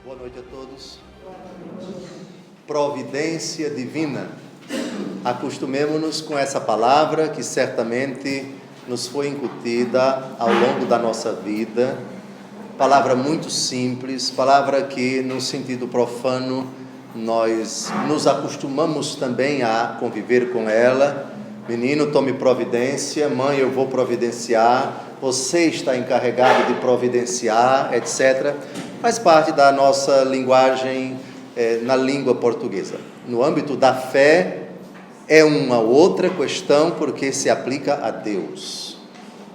Boa noite a todos. Providência divina. Acostumemo-nos com essa palavra que certamente nos foi incutida ao longo da nossa vida. Palavra muito simples, palavra que no sentido profano nós nos acostumamos também a conviver com ela. Menino, tome providência. Mãe, eu vou providenciar. Você está encarregado de providenciar, etc. Faz parte da nossa linguagem na língua portuguesa. No âmbito da fé, é uma outra questão, porque se aplica a Deus,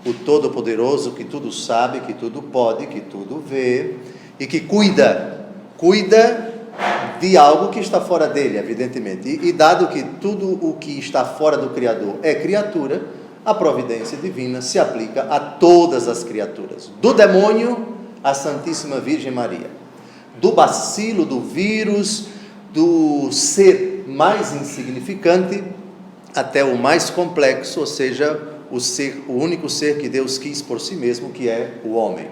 o Todo-Poderoso, que tudo sabe, que tudo pode, que tudo vê, e que cuida de algo que está fora dele, evidentemente. E dado que tudo o que está fora do Criador é criatura, a providência divina se aplica a todas as criaturas, do demônio à Santíssima Virgem Maria, do bacilo, do vírus, do ser mais insignificante até o mais complexo, ou seja, o único ser que Deus quis por si mesmo, que é o homem.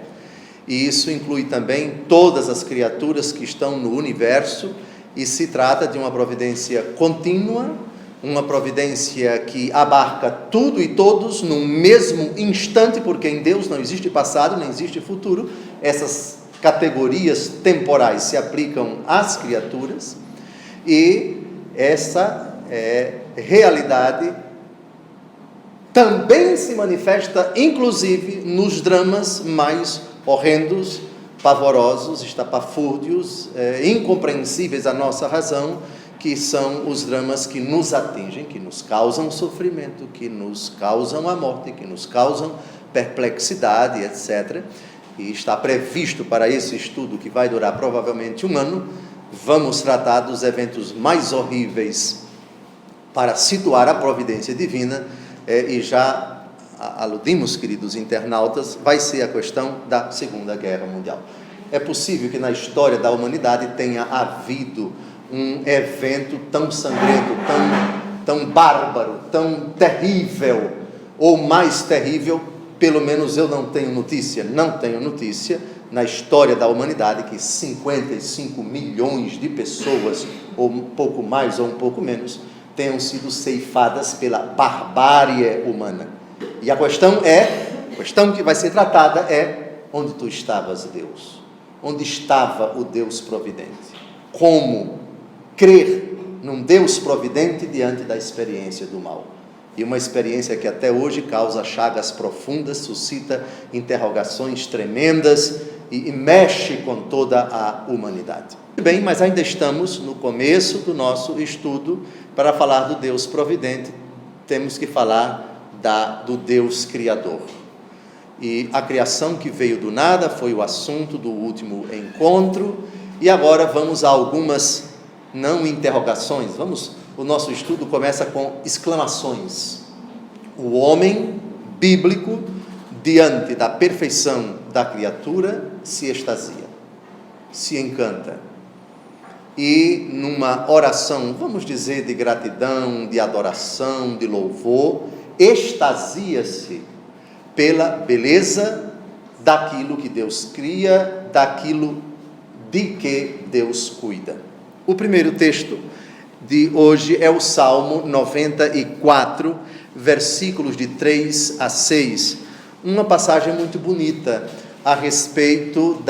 E isso inclui também todas as criaturas que estão no universo, e se trata de uma providência contínua, uma providência que abarca tudo e todos no mesmo instante, porque em Deus não existe passado, nem existe futuro. Essas categorias temporais se aplicam às criaturas, e essa realidade também se manifesta, inclusive, nos dramas mais horrendos, pavorosos, estapafúrdios, incompreensíveis à nossa razão, que são os dramas que nos atingem, que nos causam sofrimento, que nos causam a morte, que nos causam perplexidade, etc. E está previsto para esse estudo, que vai durar provavelmente um ano, vamos tratar dos eventos mais horríveis para situar a providência divina, e já aludimos, queridos internautas, vai ser a questão da Segunda Guerra Mundial. É possível que na história da humanidade tenha havido um evento tão sangrento, tão bárbaro, tão terrível, ou mais terrível, pelo menos eu não tenho notícia na história da humanidade, que 55 milhões de pessoas, ou um pouco mais ou um pouco menos, tenham sido ceifadas pela barbárie humana. E a questão que vai ser tratada é: onde tu estavas, Deus? Onde estava o Deus providente? Como crer num Deus providente diante da experiência do mal? E uma experiência que até hoje causa chagas profundas, suscita interrogações tremendas e mexe com toda a humanidade. Bem, mas ainda estamos no começo do nosso estudo. Para falar do Deus providente, temos que falar do Deus Criador. E a criação que veio do nada foi o assunto do último encontro, e agora vamos a algumas, não interrogações, o nosso estudo começa com exclamações. O homem bíblico, diante da perfeição da criatura, se extasia, se encanta, e numa oração, vamos dizer, de gratidão, de adoração, de louvor, extasia-se pela beleza daquilo que Deus cria, daquilo de que Deus cuida. O primeiro texto de hoje é o Salmo 94, versículos de 3 a 6, uma passagem muito bonita a respeito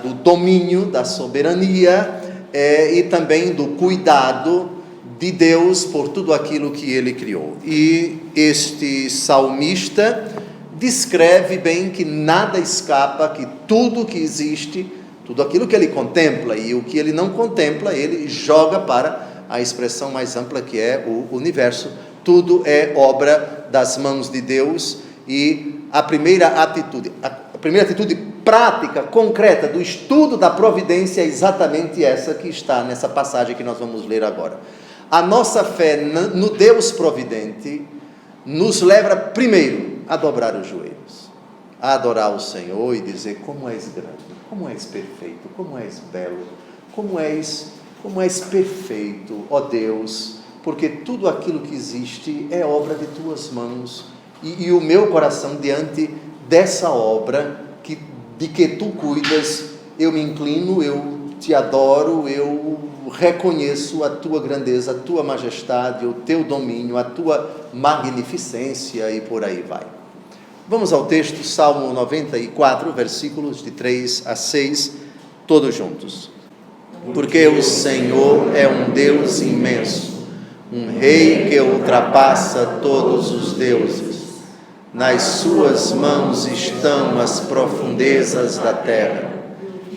do domínio, da soberania, e também do cuidado de Deus por tudo aquilo que Ele criou. E este salmista descreve bem que nada escapa, que tudo que existe, tudo aquilo que ele contempla e o que ele não contempla, ele joga para a expressão mais ampla, que é o universo. Tudo é obra das mãos de Deus, e a primeira atitude prática, concreta do estudo da providência é exatamente essa que está nessa passagem que nós vamos ler agora. A nossa fé no Deus providente nos leva primeiro a dobrar os joelhos, a adorar o Senhor e dizer: como és grande, como és perfeito, como és belo, como és perfeito, ó Deus, porque tudo aquilo que existe é obra de tuas mãos, e o meu coração diante dessa obra de que tu cuidas eu me inclino, eu te adoro, eu reconheço a tua grandeza, a tua majestade, o teu domínio, a tua magnificência e por aí vai. Vamos ao texto, Salmo 94, versículos de 3 a 6, todos juntos. Porque o Senhor é um Deus imenso, um Rei que ultrapassa todos os deuses. Nas suas mãos estão as profundezas da terra,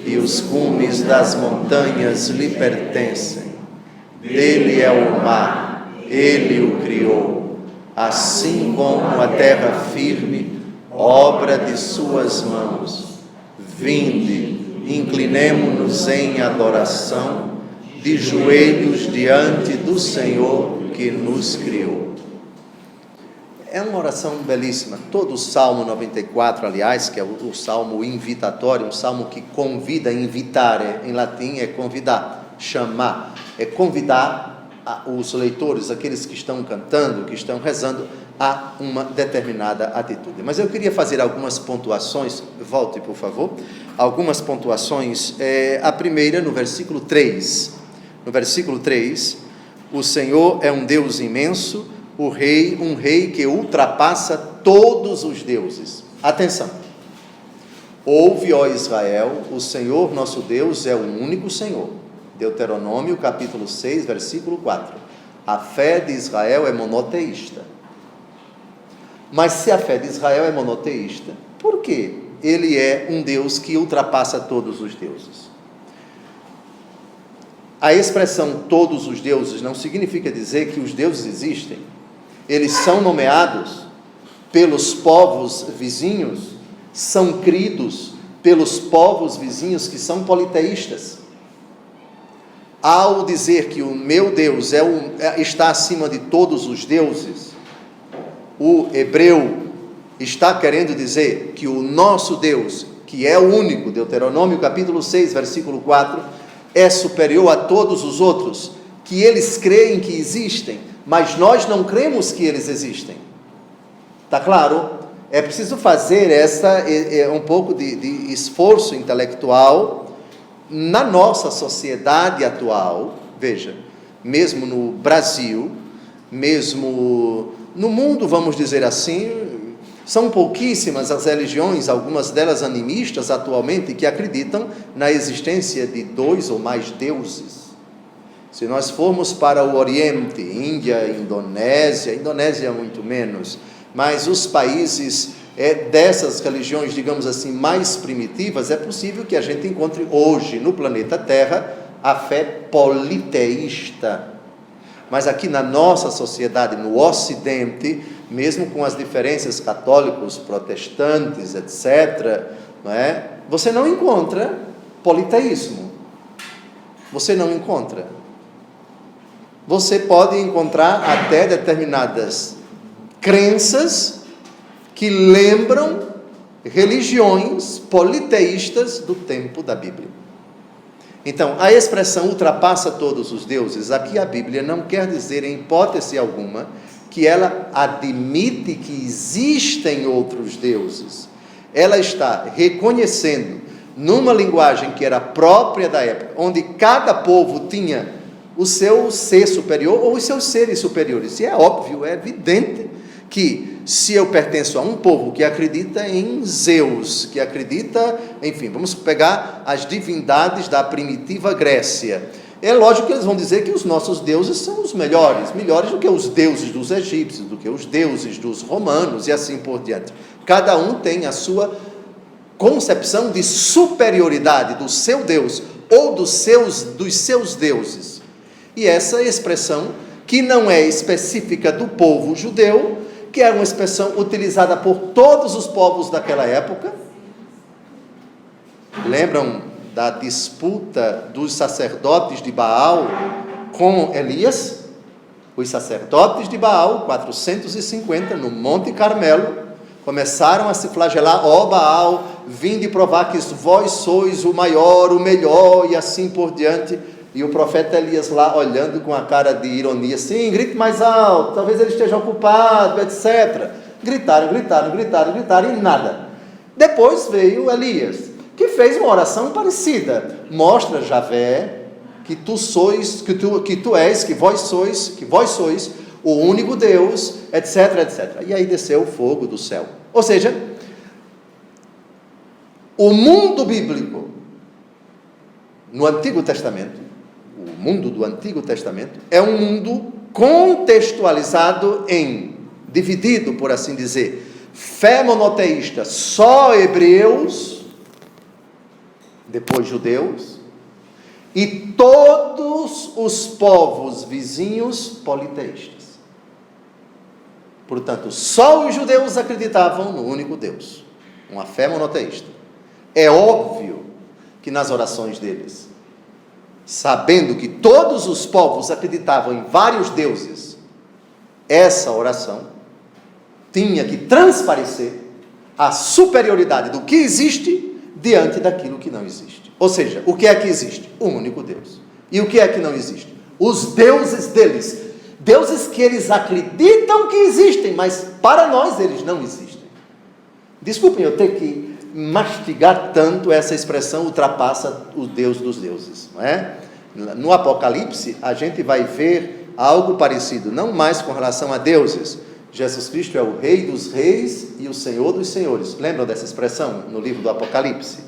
e os cumes das montanhas lhe pertencem. Dele é o mar, ele o criou, assim como a terra firme, obra de suas mãos. Vinde, inclinemo-nos em adoração, de joelhos diante do Senhor que nos criou. É uma oração belíssima. Todo o Salmo 94, aliás, que é o salmo invitatório, um salmo que convida, invitare, em latim é convidar, chamar, é convidar os leitores, aqueles que estão cantando, que estão rezando, a uma determinada atitude. Mas eu queria fazer algumas pontuações, volte por favor, algumas pontuações. A primeira no versículo 3. No versículo 3, o Senhor é um Deus imenso, um rei que ultrapassa todos os deuses. Atenção! Ouve, ó Israel, o Senhor nosso Deus é o único Senhor. Deuteronômio capítulo 6, versículo 4. A fé de Israel é monoteísta. Mas se a fé de Israel é monoteísta, por que ele é um Deus que ultrapassa todos os deuses? A expressão todos os deuses não significa dizer que os deuses existem. Eles são nomeados pelos povos vizinhos, são cridos pelos povos vizinhos que são politeístas. Ao dizer que o meu Deus está acima de todos os deuses, o hebreu está querendo dizer que o nosso Deus, que é o único, Deuteronômio capítulo 6, versículo 4, é superior a todos os outros, que eles creem que existem, mas nós não cremos que eles existem. Está claro? É preciso fazer um pouco de esforço intelectual na nossa sociedade atual. Veja, mesmo no Brasil, mesmo no mundo, vamos dizer assim, são pouquíssimas as religiões, algumas delas animistas atualmente, que acreditam na existência de 2 ou mais deuses. Se nós formos para o Oriente, Índia, Indonésia muito menos, mas os países dessas religiões, digamos assim, mais primitivas, é possível que a gente encontre hoje no planeta Terra a fé politeísta. Mas aqui na nossa sociedade, no Ocidente, mesmo com as diferenças católicos, protestantes, etc., não é? Você não encontra politeísmo. Você não encontra. Você pode encontrar até determinadas crenças que lembram religiões politeístas do tempo da Bíblia. Então, a expressão ultrapassa todos os deuses, aqui a Bíblia não quer dizer em hipótese alguma que ela admite que existem outros deuses. Ela está reconhecendo, numa linguagem que era própria da época, onde cada povo tinha o seu ser superior ou os seus seres superiores. E é óbvio, é evidente que se eu pertenço a um povo que acredita em Zeus, que acredita, enfim, vamos pegar as divindades da primitiva Grécia, é lógico que eles vão dizer que os nossos deuses são os melhores do que os deuses dos egípcios, do que os deuses dos romanos e assim por diante. Cada um tem a sua concepção de superioridade do seu Deus ou dos seus deuses. E essa expressão, que não é específica do povo judeu, que é uma expressão utilizada por todos os povos daquela época. Lembram da disputa dos sacerdotes de Baal com Elias? Os sacerdotes de Baal, 450, no Monte Carmelo, começaram a se flagelar: ó Baal, vinde provar que vós sois o maior, o melhor, e assim por diante. E o profeta Elias lá, olhando com a cara de ironia: sim, grite mais alto, talvez ele esteja ocupado, etc. Gritaram, e nada. Depois veio Elias, que fez uma oração parecida. Mostra, Javé, que vós sois o único Deus, etc, etc. E aí desceu o fogo do céu. Ou seja, o mundo bíblico no Antigo Testamento, o mundo do Antigo Testamento, é um mundo contextualizado dividido, por assim dizer, fé monoteísta, só hebreus, depois judeus, e todos os povos vizinhos politeístas. Portanto, só os judeus acreditavam no único Deus, uma fé monoteísta. É óbvio que nas orações deles, sabendo que todos os povos acreditavam em vários deuses, essa oração tinha que transparecer a superioridade do que existe diante daquilo que não existe. Ou seja, o que é que existe? Um único Deus. E o que é que não existe? Os deuses deles. Deuses que eles acreditam que existem, mas para nós eles não existem. Desculpem eu ter que mastigar tanto essa expressão, ultrapassa o Deus dos deuses, não é? No Apocalipse, a gente vai ver algo parecido, não mais com relação a deuses. Jesus Cristo é o Rei dos reis e o Senhor dos senhores. Lembram dessa expressão no livro do Apocalipse?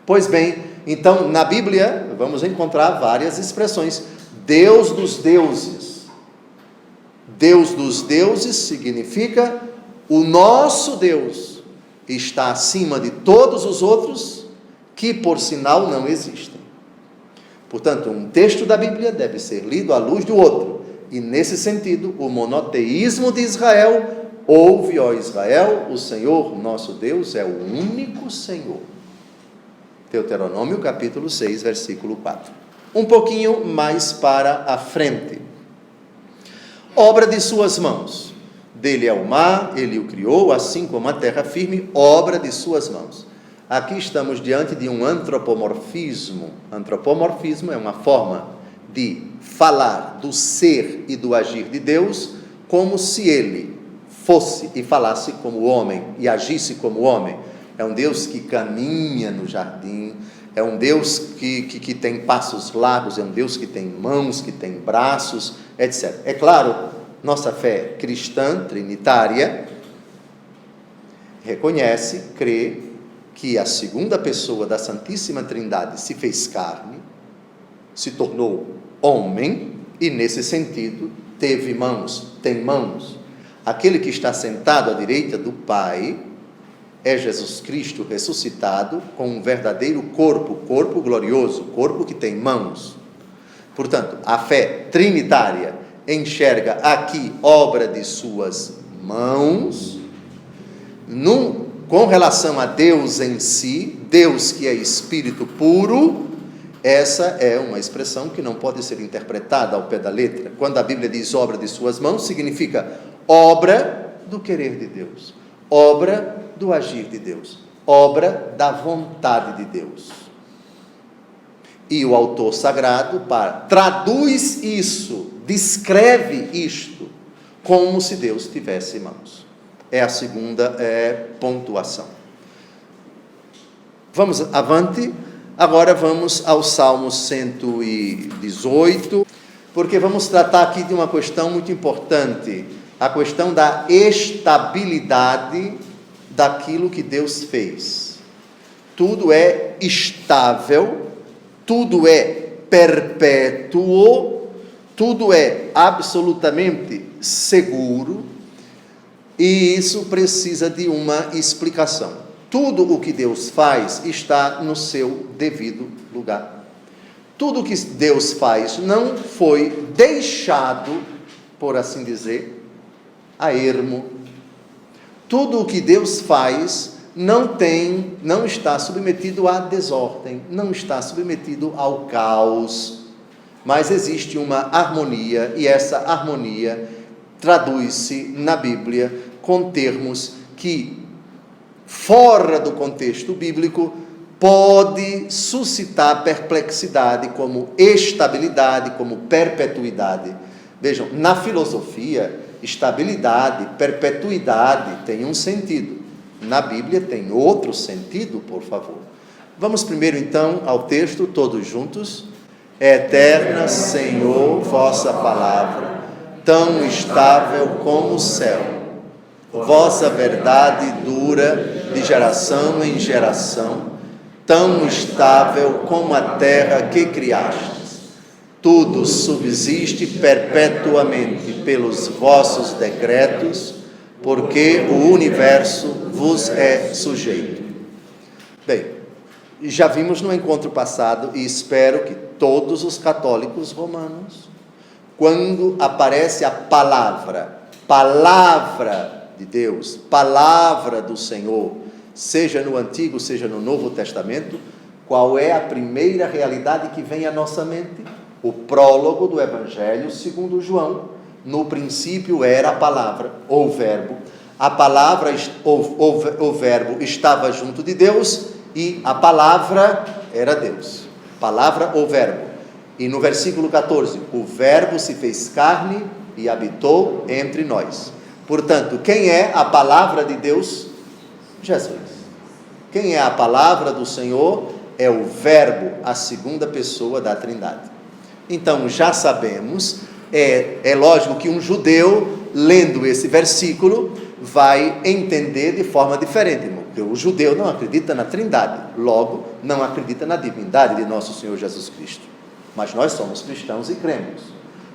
Pois bem, então, na Bíblia, vamos encontrar várias expressões. Deus dos deuses. Deus dos deuses significa o nosso Deus está acima de todos os outros, que por sinal não existem. Portanto, um texto da Bíblia deve ser lido à luz do outro. E nesse sentido, o monoteísmo de Israel, ouve, ó Israel, o Senhor nosso Deus é o único Senhor. Deuteronômio capítulo 6, versículo 4. Um pouquinho mais para a frente. Obra de suas mãos. Dele é o mar, ele o criou, assim como a terra firme, obra de suas mãos. Aqui estamos diante de um antropomorfismo. Antropomorfismo é uma forma de falar do ser e do agir de Deus, como se ele fosse e falasse como homem, e agisse como homem. É um Deus que caminha no jardim, é um Deus que tem passos largos, é um Deus que tem mãos, que tem braços, etc. É claro, nossa fé cristã, trinitária, reconhece, crê, que a segunda pessoa da Santíssima Trindade se fez carne, se tornou homem, e nesse sentido teve mãos, tem mãos. Aquele que está sentado à direita do Pai é Jesus Cristo ressuscitado com um verdadeiro corpo glorioso, corpo que tem mãos. Portanto, a fé trinitária enxerga aqui obra de suas mãos, com relação a Deus em si, Deus que é espírito puro. Essa é uma expressão que não pode ser interpretada ao pé da letra. Quando a Bíblia diz obra de suas mãos, significa obra do querer de Deus, obra do agir de Deus, obra da vontade de Deus. E o autor sagrado traduz isso, descreve isto, como se Deus tivesse mãos. É a segunda pontuação. Vamos avante. Agora vamos ao Salmo 118, porque vamos tratar aqui de uma questão muito importante, a questão da estabilidade daquilo que Deus fez. Tudo é estável, tudo é perpétuo, tudo é absolutamente seguro, e isso precisa de uma explicação. Tudo o que Deus faz está no seu devido lugar. Tudo o que Deus faz não foi deixado, por assim dizer, a ermo. Tudo o que Deus faz não está submetido à desordem, não está submetido ao caos, mas existe uma harmonia, e essa harmonia traduz-se na Bíblia com termos que, fora do contexto bíblico, pode suscitar perplexidade, como estabilidade, como perpetuidade. Vejam, na filosofia, estabilidade, perpetuidade tem um sentido. Na Bíblia tem outro sentido, por favor. Vamos primeiro então ao texto, todos juntos. Eterna, Senhor, vossa palavra, tão estável como o céu. Vossa verdade dura de geração em geração, tão estável como a terra que criastes. Tudo subsiste perpetuamente pelos vossos decretos, porque o universo vos é sujeito. Bem, já vimos no encontro passado, e espero que todos os católicos romanos, quando aparece a palavra de Deus, palavra do Senhor, seja no Antigo, seja no Novo Testamento, qual é a primeira realidade que vem à nossa mente? O prólogo do Evangelho segundo João. No princípio era a palavra, ou verbo. A palavra, o verbo estava junto de Deus e a palavra era Deus. Palavra ou verbo. E no versículo 14, o verbo se fez carne e habitou entre nós. Portanto, quem é a palavra de Deus? Jesus. Quem é a palavra do Senhor? É o verbo, a segunda pessoa da Trindade. Então, já sabemos, é lógico que um judeu, lendo esse versículo, vai entender de forma diferente, irmão. Porque o judeu não acredita na Trindade, logo, não acredita na divindade de nosso Senhor Jesus Cristo. Mas nós somos cristãos e cremos.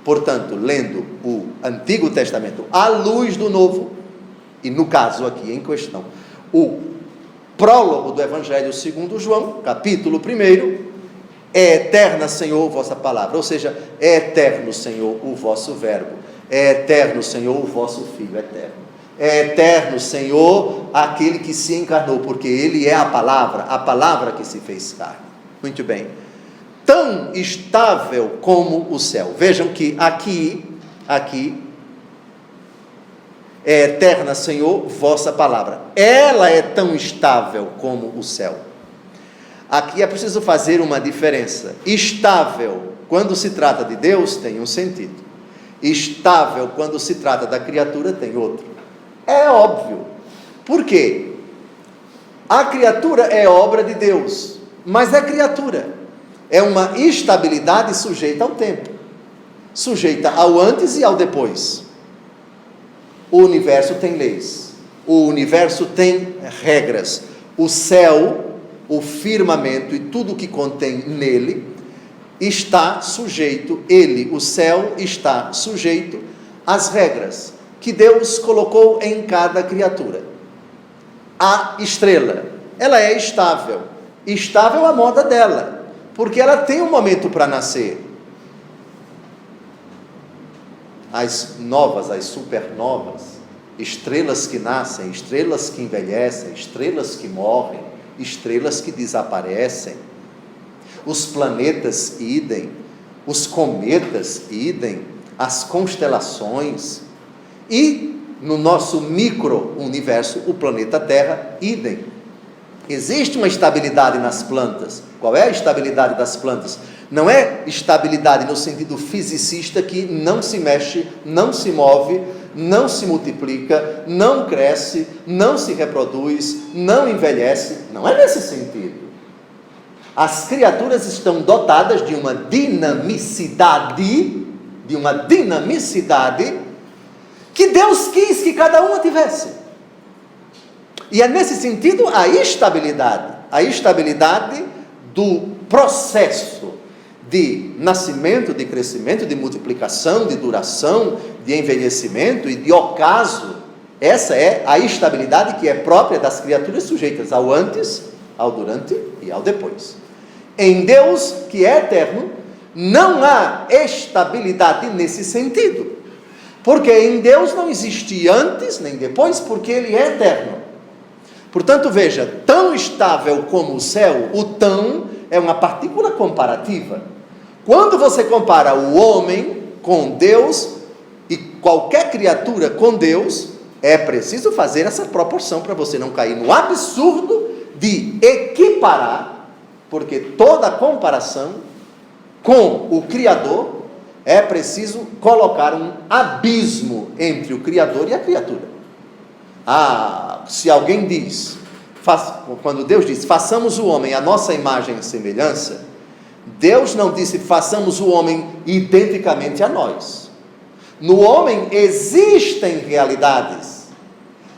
Portanto, lendo o Antigo Testamento à luz do Novo, e no caso aqui em questão, o prólogo do Evangelho segundo João, capítulo 1, é eterna, Senhor, vossa palavra, ou seja, é eterno, Senhor, o vosso verbo, é eterno, Senhor, o vosso Filho eterno, é eterno, Senhor, aquele que se encarnou, porque Ele é a palavra que se fez carne. Muito bem. Tão estável como o céu. Vejam que aqui, é eterna, Senhor, vossa palavra. Ela é tão estável como o céu. Aqui é preciso fazer uma diferença. Estável, quando se trata de Deus, tem um sentido. Estável, quando se trata da criatura, tem outro. É óbvio. Por quê? A criatura é obra de Deus, mas é criatura. É uma estabilidade sujeita ao tempo, sujeita ao antes e ao depois. O universo tem leis, o universo tem regras. O céu, o firmamento e tudo que contém nele está sujeito, o céu está sujeito às regras que Deus colocou em cada criatura. A estrela, ela é estável à moda dela, porque ela tem um momento para nascer. As novas, as supernovas, estrelas que nascem, estrelas que envelhecem, estrelas que morrem, estrelas que desaparecem, os planetas idem, os cometas idem, as constelações, e no nosso micro-universo, o planeta Terra idem. Existe uma estabilidade nas plantas. Qual é a estabilidade das plantas? Não é estabilidade no sentido fisicista, que não se mexe, não se move, não se multiplica, não cresce, não se reproduz, não envelhece. Não é nesse sentido. As criaturas estão dotadas de uma dinamicidade, que Deus quis que cada uma tivesse. E é nesse sentido a estabilidade do processo de nascimento, de crescimento, de multiplicação, de duração, de envelhecimento e de ocaso. Essa é a estabilidade que é própria das criaturas sujeitas ao antes, ao durante e ao depois. Em Deus, que é eterno, não há estabilidade nesse sentido, porque em Deus não existe antes nem depois, porque Ele é eterno. Portanto, veja, tão estável como o céu, o tão é uma partícula comparativa. Quando você compara o homem com Deus e qualquer criatura com Deus, é preciso fazer essa proporção para você não cair no absurdo de equiparar, porque toda comparação com o Criador é preciso colocar um abismo entre o Criador e a criatura. Se alguém diz quando Deus disse, façamos o homem à nossa imagem e semelhança, Deus não disse, façamos o homem identicamente a nós. No homem existem realidades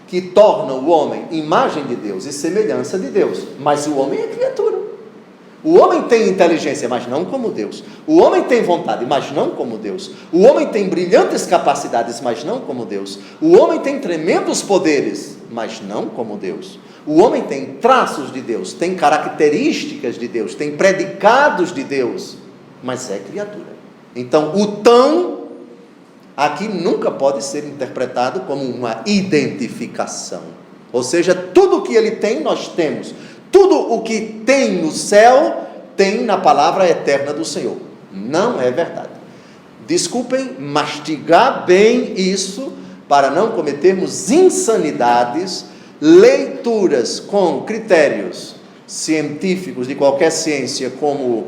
que tornam o homem imagem de Deus e semelhança de Deus, mas o homem é criatura. O homem tem inteligência, mas não como Deus. O homem tem vontade, mas não como Deus. O homem tem brilhantes capacidades, mas não como Deus. O homem tem tremendos poderes, mas não como Deus. O homem tem traços de Deus, tem características de Deus, tem predicados de Deus, mas é criatura. Então, o tão aqui nunca pode ser interpretado como uma identificação. Ou seja, tudo o que ele tem, nós temos. Tudo o que tem no céu, tem na palavra eterna do Senhor. Não é verdade. Desculpem, mastigar bem isso, para não cometermos insanidades, leituras com critérios científicos de qualquer ciência, como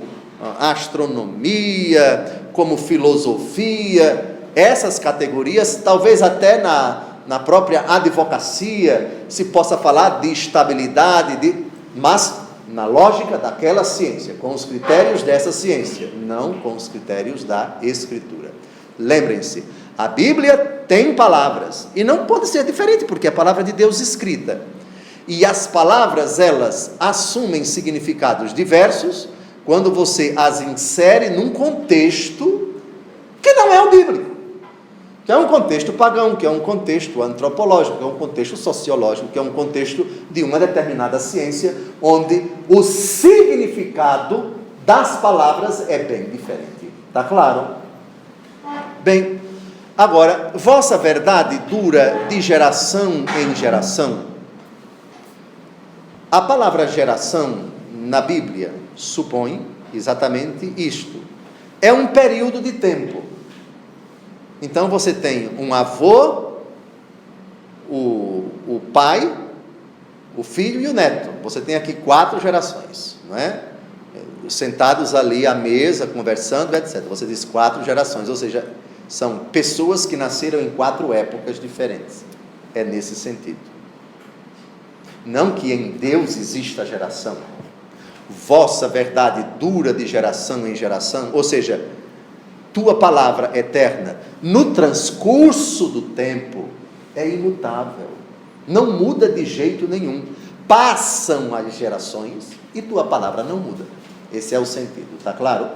astronomia, como filosofia, essas categorias, talvez até na própria advocacia, se possa falar de estabilidade, mas na lógica daquela ciência, com os critérios dessa ciência, não com os critérios da Escritura. Lembrem-se, a Bíblia tem palavras, e não pode ser diferente, porque é a palavra de Deus escrita. E as palavras, elas assumem significados diversos, quando você as insere num contexto que não é o bíblico. Que é um contexto pagão, que é um contexto antropológico, que é um contexto sociológico, que é um contexto de uma determinada ciência, onde o significado das palavras é bem diferente. Está claro? Bem, agora, vossa verdade dura de geração em geração. A palavra geração, na Bíblia, supõe exatamente isto. É um período de tempo. Então você tem um avô, o pai, o filho e o neto. Você tem aqui 4 gerações, não é? Sentados ali à mesa, conversando, etc. Você diz 4 gerações, ou seja, são pessoas que nasceram em 4 épocas diferentes. É nesse sentido. Não que em Deus exista geração. Vossa verdade dura de geração em geração, ou seja, tua palavra eterna, no transcurso do tempo, é imutável, não muda de jeito nenhum. Passam as gerações e tua palavra não muda. Esse é o sentido, está claro?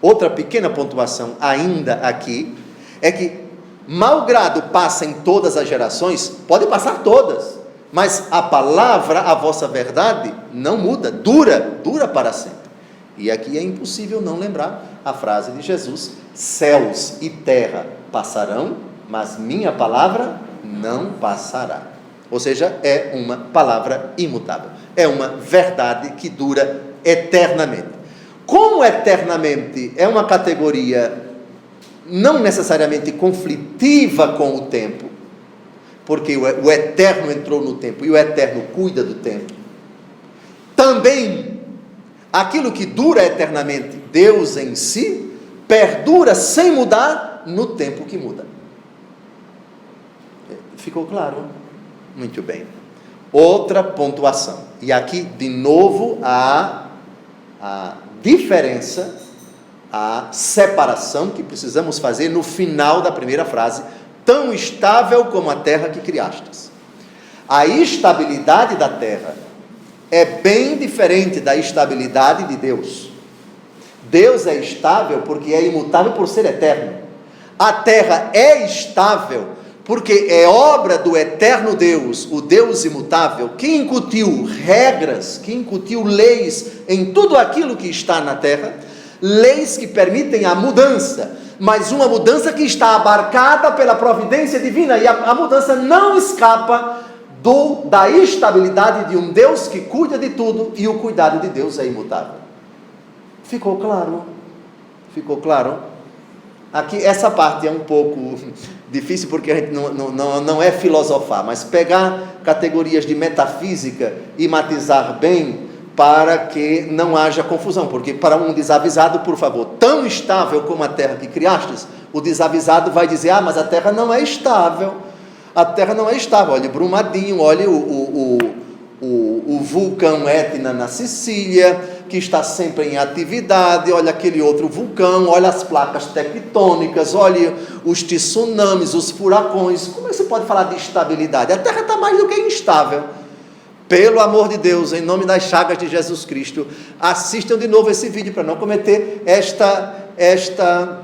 Outra pequena pontuação ainda aqui, é que, malgrado passem todas as gerações, pode passar todas, mas a palavra, a vossa verdade, não muda, dura para sempre. E aqui é impossível não lembrar a frase de Jesus: céus e terra passarão, mas minha palavra não passará. Ou seja, é uma palavra imutável, é uma verdade que dura eternamente. Como eternamente é uma categoria não necessariamente conflitiva com o tempo, porque o eterno entrou no tempo e o eterno cuida do tempo, também aquilo que dura eternamente, Deus em si, perdura sem mudar no tempo que muda. Ficou claro? Muito bem. Outra pontuação. E aqui, de novo, a diferença, a separação que precisamos fazer no final da primeira frase: tão estável como a terra que criastes. A estabilidade da terra é bem diferente da estabilidade de Deus. Deus é estável porque é imutável por ser eterno. A terra é estável porque é obra do eterno Deus, o Deus imutável, que incutiu regras, que incutiu leis em tudo aquilo que está na terra, leis que permitem a mudança, mas uma mudança que está abarcada pela providência divina, e a mudança não escapa da estabilidade de um Deus que cuida de tudo, e o cuidado de Deus é imutável. Ficou claro? Ficou claro? Aqui, essa parte é um pouco difícil, porque a gente não é filosofar, mas pegar categorias de metafísica e matizar bem, para que não haja confusão, porque para um desavisado, por favor, tão estável como a terra que criastes, o desavisado vai dizer: mas a terra não é estável, a terra não é estável, olha Brumadinho, olha o vulcão Etna na Sicília, que está sempre em atividade, olha aquele outro vulcão, olha as placas tectônicas, olha os tsunamis, os furacões. Como é que você pode falar de estabilidade? A Terra está mais do que instável. Pelo amor de Deus, em nome das chagas de Jesus Cristo, assistam de novo esse vídeo para não cometer esta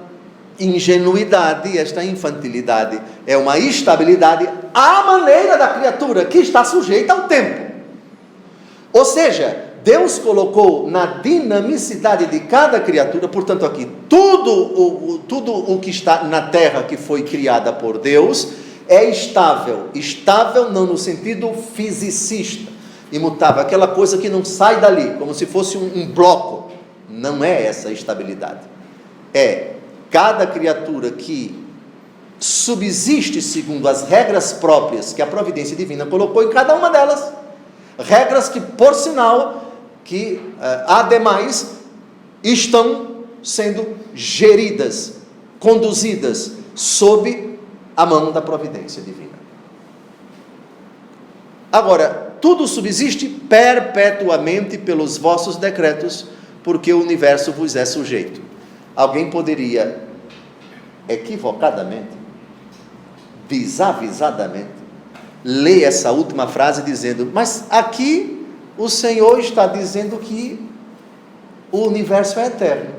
ingenuidade, esta infantilidade. É uma estabilidade à maneira da criatura que está sujeita ao tempo. Ou seja, Deus colocou na dinamicidade de cada criatura, portanto aqui, tudo o que está na terra que foi criada por Deus é estável. Estável não no sentido fisicista, imutável, aquela coisa que não sai dali, como se fosse um bloco. Não é essa a estabilidade. É cada criatura que subsiste segundo as regras próprias que a providência divina colocou em cada uma delas. Regras que, por sinal, que ademais estão sendo geridas, conduzidas sob a mão da providência divina. Agora, tudo subsiste perpetuamente pelos vossos decretos, porque o universo vos é sujeito. Alguém poderia, equivocadamente, desavisadamente, ler essa última frase dizendo, mas aqui o Senhor está dizendo que o universo é eterno.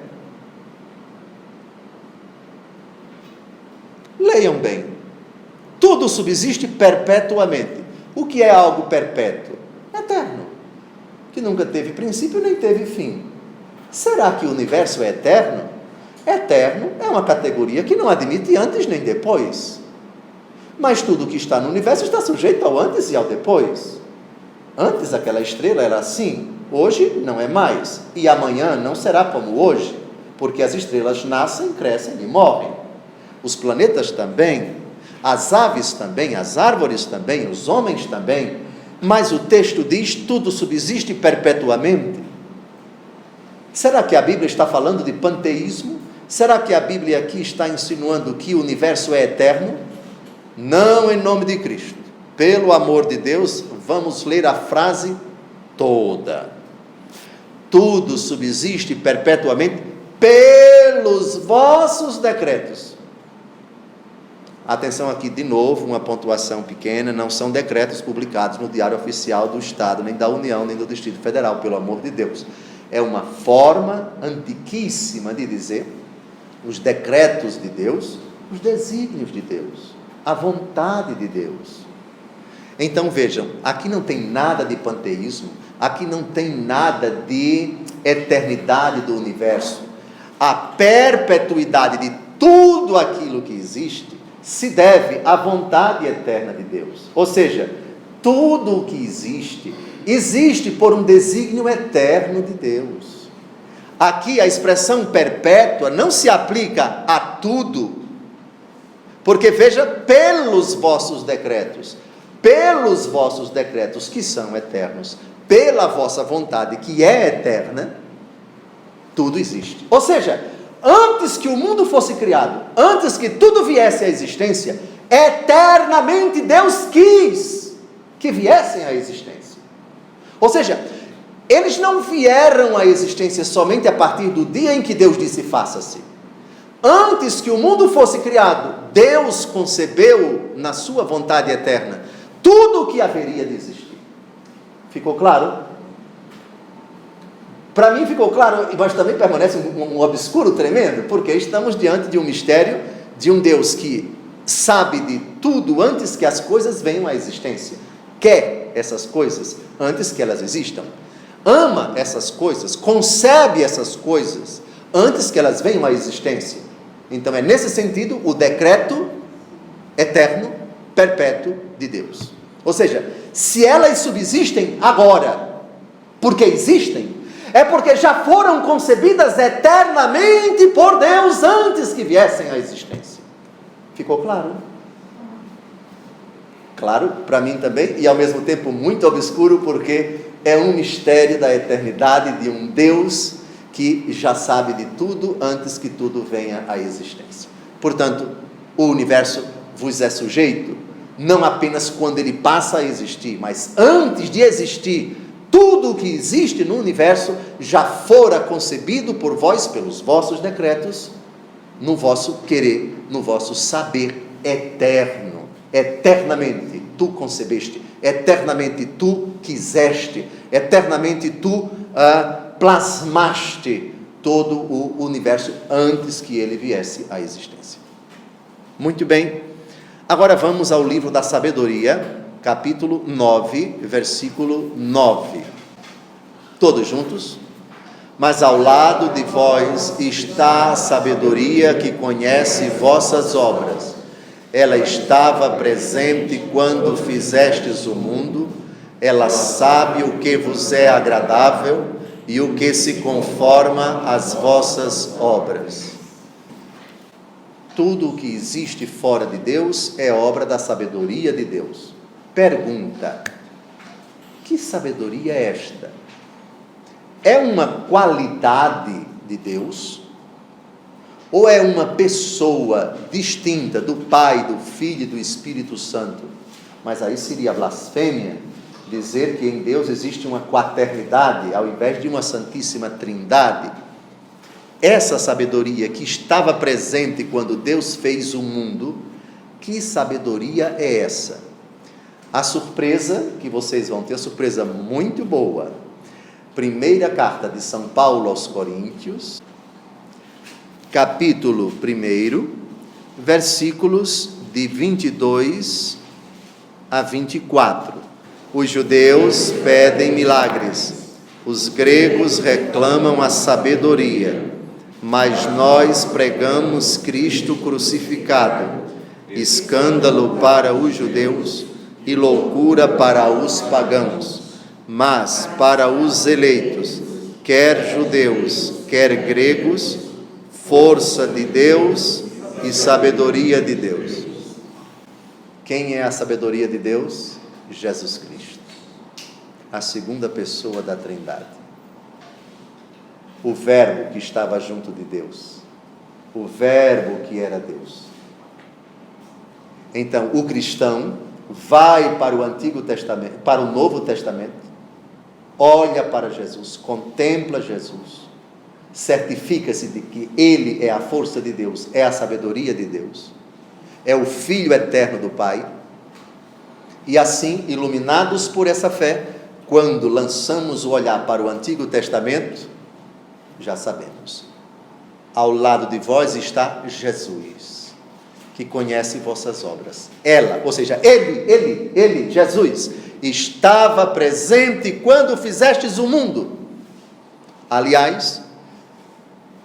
Leiam bem. Tudo subsiste perpetuamente. O que é algo perpétuo? Eterno. Que nunca teve princípio nem teve fim. Será que o universo é eterno? Eterno é uma categoria que não admite antes nem depois. Mas tudo que está no universo está sujeito ao antes e ao depois. Antes aquela estrela era assim, hoje não é mais, e amanhã não será como hoje, porque as estrelas nascem, crescem e morrem. Os planetas também, as aves também, as árvores também, os homens também, mas o texto diz, tudo subsiste perpetuamente. Será que a Bíblia está falando de panteísmo? Será que a Bíblia aqui está insinuando que o universo é eterno? Não, em nome de Cristo. Pelo amor de Deus, vamos ler a frase toda. Tudo subsiste perpetuamente pelos vossos decretos. Atenção aqui, de novo, uma pontuação pequena, não são decretos publicados no Diário Oficial do Estado, nem da União, nem do Distrito Federal, pelo amor de Deus. É uma forma antiquíssima de dizer os decretos de Deus, os desígnios de Deus, a vontade de Deus. Então vejam, aqui não tem nada de panteísmo, aqui não tem nada de eternidade do universo. A perpetuidade de tudo aquilo que existe se deve à vontade eterna de Deus. Ou seja, tudo o que existe, existe por um desígnio eterno de Deus. Aqui a expressão perpétua não se aplica a tudo, porque veja, pelos vossos decretos que são eternos, pela vossa vontade que é eterna, tudo existe. Ou seja, antes que o mundo fosse criado, antes que tudo viesse à existência, eternamente Deus quis que viessem à existência. Ou seja, eles não vieram à existência somente a partir do dia em que Deus disse faça-se. Antes que o mundo fosse criado, Deus concebeu na sua vontade eterna tudo o que haveria de existir. Ficou claro? Para mim ficou claro, mas também permanece um obscuro tremendo, porque estamos diante de um mistério de um Deus que sabe de tudo antes que as coisas venham à existência, quer essas coisas antes que elas existam, ama essas coisas, concebe essas coisas antes que elas venham à existência. Então é nesse sentido o decreto eterno, perpétuo de Deus. Ou seja, se elas subsistem agora, porque existem, é porque já foram concebidas eternamente por Deus antes que viessem à existência. Ficou claro? Claro, para mim também, e ao mesmo tempo muito obscuro, porque é um mistério da eternidade de um Deus que já sabe de tudo antes que tudo venha à existência. Portanto, o universo vos é sujeito, não apenas quando ele passa a existir, mas antes de existir, tudo o que existe no universo já fora concebido por vós pelos vossos decretos, no vosso querer, no vosso saber eterno. Eternamente tu concebeste, eternamente tu quiseste, eternamente tu plasmaste todo o universo antes que ele viesse à existência. Muito bem, agora vamos ao livro da sabedoria, capítulo 9, versículo 9. Todos juntos? Mas ao lado de vós está a sabedoria que conhece vossas obras. Ela estava presente quando fizestes o mundo, ela sabe o que vos é agradável e o que se conforma às vossas obras. Tudo o que existe fora de Deus é obra da sabedoria de Deus. Pergunta: que sabedoria é esta? É uma qualidade de Deus? Ou é uma pessoa distinta do Pai, do Filho e do Espírito Santo? Mas aí seria blasfêmia dizer que em Deus existe uma quaternidade, ao invés de uma Santíssima Trindade. Essa sabedoria que estava presente quando Deus fez o mundo, que sabedoria é essa? A surpresa que vocês vão ter, surpresa muito boa. Primeira carta de São Paulo aos Coríntios, capítulo 1, versículos de 22 a 24. Os judeus pedem milagres, os gregos reclamam a sabedoria, mas nós pregamos Cristo crucificado, escândalo para os judeus e loucura para os pagãos, mas para os eleitos, quer judeus, quer gregos, força de Deus e sabedoria de Deus. Quem é a sabedoria de Deus? Jesus Cristo, a segunda pessoa da Trindade, o Verbo que estava junto de Deus, o Verbo que era Deus. Então, o cristão vai para o Antigo Testamento, para o Novo Testamento, olha para Jesus, contempla Jesus, certifica-se de que Ele é a força de Deus, é a sabedoria de Deus, é o Filho eterno do Pai, e assim, iluminados por essa fé, quando lançamos o olhar para o Antigo Testamento, já sabemos, ao lado de vós está Jesus, que conhece vossas obras. Ela, ou seja, Ele, Jesus, estava presente quando fizestes o mundo. Aliás,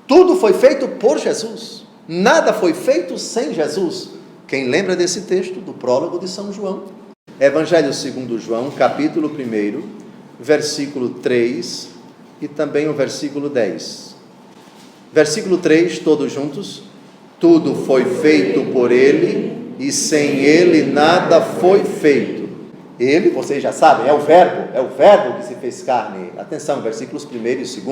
tudo foi feito por Jesus, nada foi feito sem Jesus. Quem lembra desse texto do prólogo de São João? Evangelho segundo João, capítulo 1, versículo 3 e também o versículo 10. Versículo 3, todos juntos. Tudo foi feito por Ele, e sem Ele nada foi feito. Ele, vocês já sabem, é o Verbo que se fez carne. Atenção, versículos 1 e 2.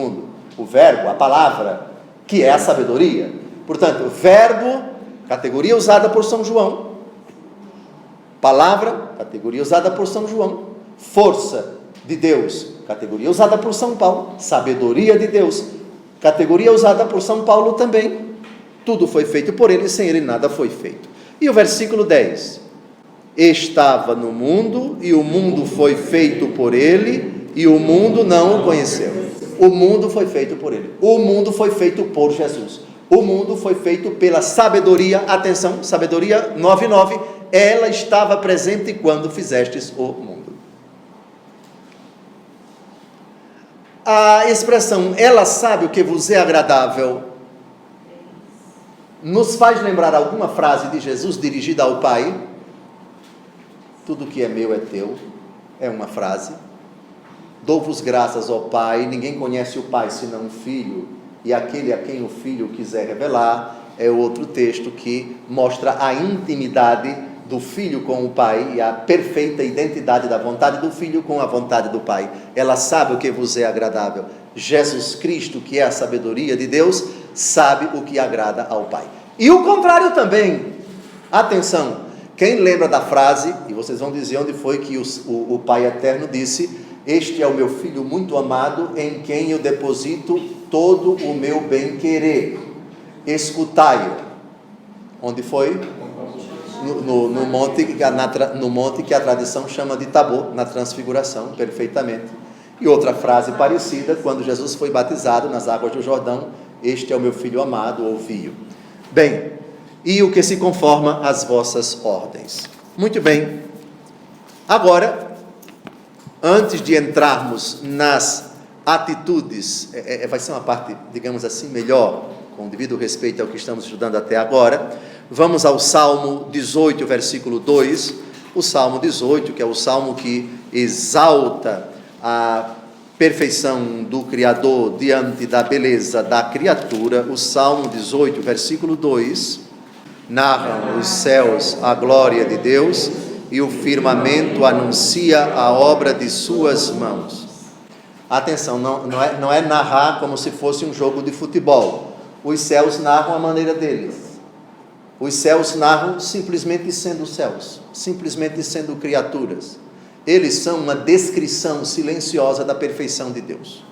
O Verbo, a palavra, que é a sabedoria. Portanto, Verbo, categoria usada por São João. Palavra, categoria usada por São João. Força de Deus, categoria usada por São Paulo. Sabedoria de Deus, categoria usada por São Paulo também. Tudo foi feito por Ele, sem Ele nada foi feito. E o versículo 10. Estava no mundo, e o mundo foi feito por Ele, e o mundo não o conheceu. O mundo foi feito por Ele. O mundo foi feito por Jesus. O mundo foi feito pela sabedoria. Atenção, sabedoria 9:9. Ela estava presente quando fizestes o mundo. A expressão, ela sabe o que vos é agradável, nos faz lembrar alguma frase de Jesus dirigida ao Pai. Tudo que é meu é teu, é uma frase. Dou-vos graças, ó Pai, ninguém conhece o Pai senão o Filho, e aquele a quem o Filho quiser revelar. É outro texto que mostra a intimidade do Filho com o Pai e a perfeita identidade da vontade do Filho com a vontade do Pai. Ela sabe o que vos é agradável. Jesus Cristo, que é a sabedoria de Deus, sabe o que agrada ao Pai. E o contrário também. Atenção, quem lembra da frase, e vocês vão dizer onde foi que o Pai Eterno disse este é o meu Filho muito amado, em quem eu deposito todo o meu bem-querer. Escutai-o. Onde foi? No monte que a tradição chama de Tabor, na transfiguração, perfeitamente. E outra frase parecida, quando Jesus foi batizado nas águas do Jordão, este é o meu Filho amado, ouvi-o. Bem, e o que se conforma às vossas ordens. Muito bem. Agora, antes de entrarmos nas atitudes, vai ser uma parte, digamos assim, melhor, com devido respeito ao que estamos estudando até agora, vamos ao Salmo 18, versículo 2, o Salmo 18, que é o Salmo que exalta a perfeição do Criador diante da beleza da criatura. O Salmo 18, versículo 2, narram os céus a glória de Deus, e o firmamento anuncia a obra de suas mãos. Atenção, não é narrar como se fosse um jogo de futebol. Os céus narram a maneira deles. Os céus narram simplesmente sendo céus, simplesmente sendo criaturas. Eles são uma descrição silenciosa da perfeição de Deus.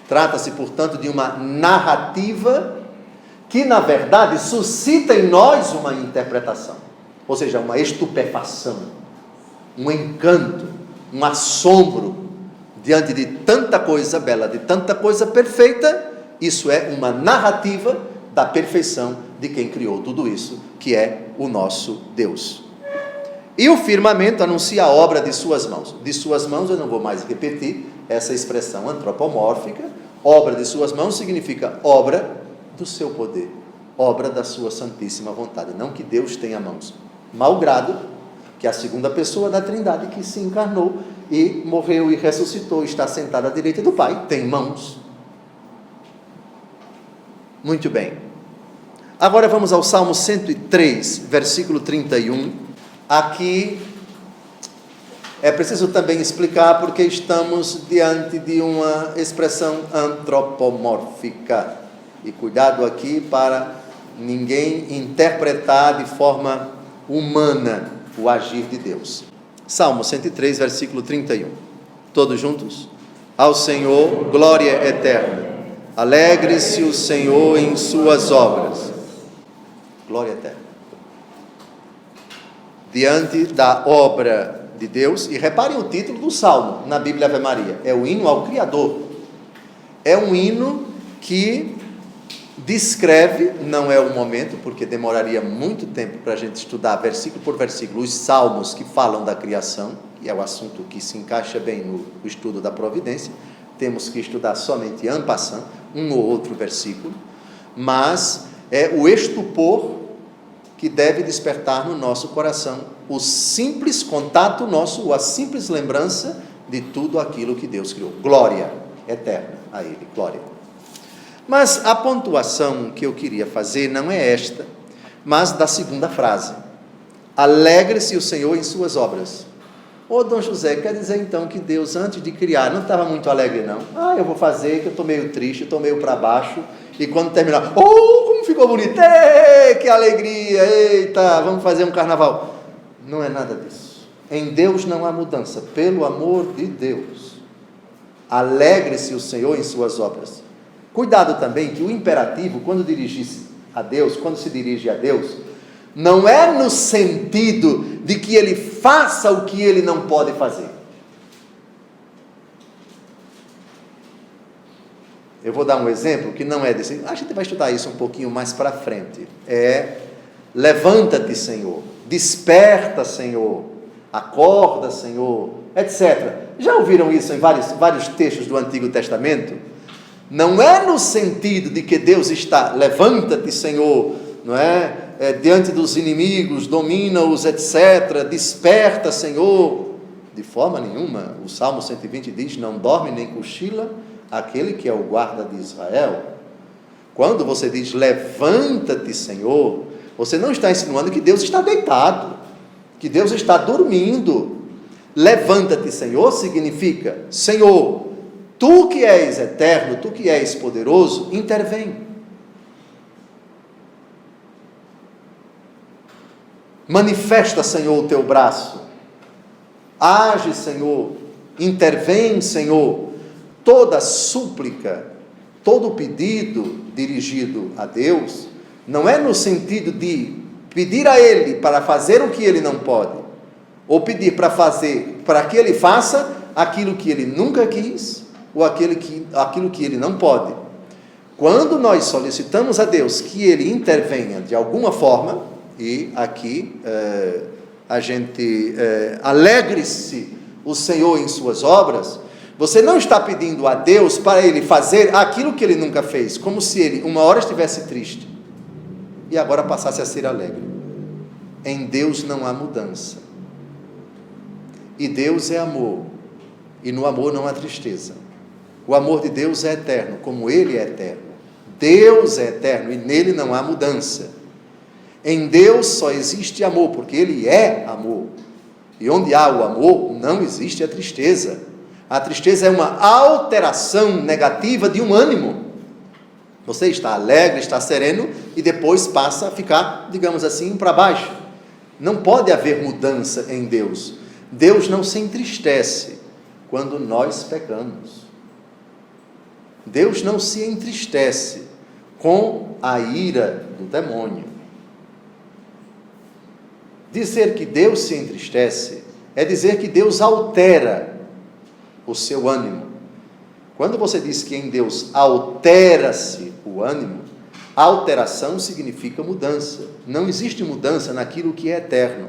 Trata-se, portanto, de uma narrativa que, na verdade, suscita em nós uma interpretação. Ou seja, uma estupefação, um encanto, um assombro diante de tanta coisa bela, de tanta coisa perfeita. Isso é uma narrativa da perfeição de quem criou tudo isso, que é o nosso Deus. E o firmamento anuncia a obra de suas mãos. De suas mãos, eu não vou mais repetir essa expressão antropomórfica. Obra de suas mãos significa obra do seu poder, obra da sua santíssima vontade. Não que Deus tenha mãos, malgrado que a segunda pessoa da Trindade, que se encarnou e morreu e ressuscitou, está sentada à direita do Pai, tem mãos. Muito bem. Agora vamos ao Salmo 103, versículo 31. Aqui é preciso também explicar porque estamos diante de uma expressão antropomórfica. E cuidado aqui para ninguém interpretar de forma humana o agir de Deus. Salmo 103, versículo 31. Todos juntos? Ao Senhor, glória eterna. Alegre-se o Senhor em suas obras. Glória eterna. Diante da obra de Deus, e reparem o título do Salmo na Bíblia Ave Maria, é o hino ao Criador. É um hino que descreve, não é o momento, porque demoraria muito tempo para a gente estudar versículo por versículo os salmos que falam da criação, e é o assunto que se encaixa bem no estudo da providência. Temos que estudar somente en passant, um ou outro versículo, mas é o estupor que deve despertar no nosso coração o simples contato nosso, ou a simples lembrança de tudo aquilo que Deus criou. Glória eterna a Ele, glória. Mas a pontuação que eu queria fazer não é esta, mas da segunda frase. Alegre-se o Senhor em suas obras. Ô Dom José, quer dizer então que Deus, antes de criar, não estava muito alegre não? Eu vou fazer, que eu estou meio triste, estou meio para baixo, e quando terminar, como ficou bonito, que alegria, eita, vamos fazer um carnaval. Não é nada disso. Em Deus não há mudança, pelo amor de Deus. Alegre-se o Senhor em suas obras. Cuidado também que o imperativo, quando se dirige a Deus, não é no sentido de que Ele faça o que Ele não pode fazer. Eu vou dar um exemplo que não é desse. A gente vai estudar isso um pouquinho mais para frente. Levanta-te, Senhor, desperta, Senhor, acorda, Senhor, etc. Já ouviram isso em vários textos do Antigo Testamento? Não é no sentido de que Deus está, levanta-te, Senhor, não é? Diante dos inimigos, domina-os, etc. Desperta, Senhor. De forma nenhuma. O Salmo 120 diz, não dorme nem cochila aquele que é o guarda de Israel. Quando você diz, levanta-te, Senhor, você não está insinuando que Deus está deitado, que Deus está dormindo. Levanta-te, Senhor, significa, Senhor, Tu que és eterno, Tu que és poderoso, intervém. Manifesta, Senhor, o Teu braço. Age, Senhor, intervém, Senhor, toda súplica, todo pedido dirigido a Deus, não é no sentido de pedir a Ele para fazer o que Ele não pode, ou pedir para que Ele faça aquilo que Ele nunca quis, ou aquilo que Ele não pode. Quando nós solicitamos a Deus que Ele intervenha de alguma forma, e aqui a gente alegre-se o Senhor em suas obras, você não está pedindo a Deus para Ele fazer aquilo que Ele nunca fez, como se Ele uma hora estivesse triste e agora passasse a ser alegre. Em Deus não há mudança, e Deus é amor, e no amor não há tristeza. O amor de Deus é eterno, como Ele é eterno. Deus é eterno e nele não há mudança. Em Deus só existe amor, porque Ele é amor. E onde há o amor, não existe a tristeza. A tristeza é uma alteração negativa de um ânimo. Você está alegre, está sereno, e depois passa a ficar, digamos assim, para baixo. Não pode haver mudança em Deus. Deus não se entristece quando nós pecamos. Deus não se entristece com a ira do demônio. Dizer que Deus se entristece é dizer que Deus altera o seu ânimo. Quando você diz que em Deus altera-se o ânimo, alteração significa mudança. Não existe mudança naquilo que é eterno.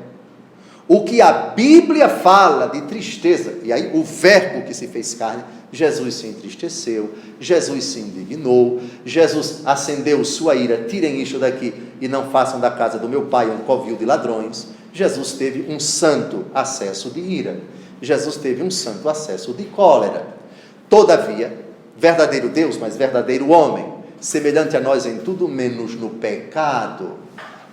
O que a Bíblia fala de tristeza, e aí o verbo que se fez carne, Jesus se entristeceu, Jesus se indignou, Jesus acendeu sua ira, tirem isso daqui e não façam da casa do meu pai um covil de ladrões. Jesus teve um santo acesso de ira, Jesus teve um santo acesso de cólera. Todavia, verdadeiro Deus, mas verdadeiro homem, semelhante a nós em tudo menos no pecado,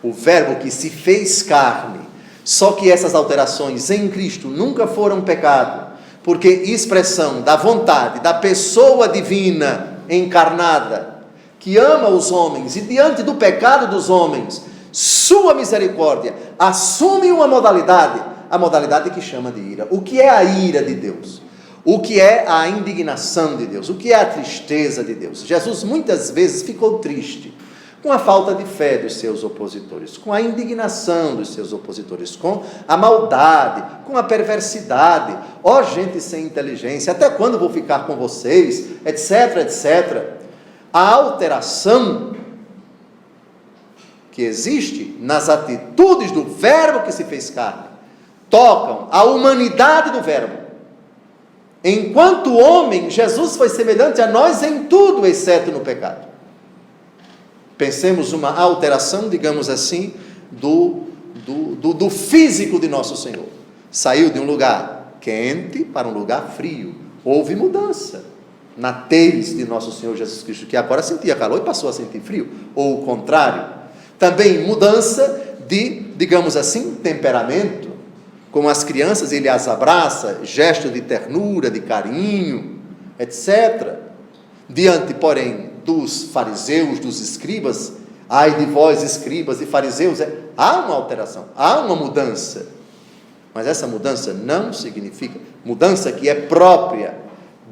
o verbo que se fez carne. Só que essas alterações em Cristo nunca foram pecado, porque expressão da vontade da pessoa divina encarnada, que ama os homens e diante do pecado dos homens, sua misericórdia assume uma modalidade, a modalidade que chama de ira. O que é a ira de Deus? O que é a indignação de Deus? O que é a tristeza de Deus? Jesus muitas vezes ficou triste com a falta de fé dos seus opositores, com a indignação dos seus opositores, com a maldade, com a perversidade. Ó gente sem inteligência, até quando vou ficar com vocês, etc, etc. A alteração que existe nas atitudes do verbo que se fez carne tocam a humanidade do verbo. Enquanto homem, Jesus foi semelhante a nós em tudo, exceto no pecado. Pensemos uma alteração, digamos assim, do físico de nosso Senhor. Saiu de um lugar quente para um lugar frio. Houve mudança na tez de nosso Senhor Jesus Cristo, que agora sentia calor e passou a sentir frio. Ou o contrário. Também mudança de, digamos assim, temperamento. Com as crianças, ele as abraça, gesto de ternura, de carinho, etc. Diante, porém, dos fariseus, dos escribas, ai de vós, escribas e fariseus, há uma alteração, há uma mudança. Mas essa mudança não significa mudança que é própria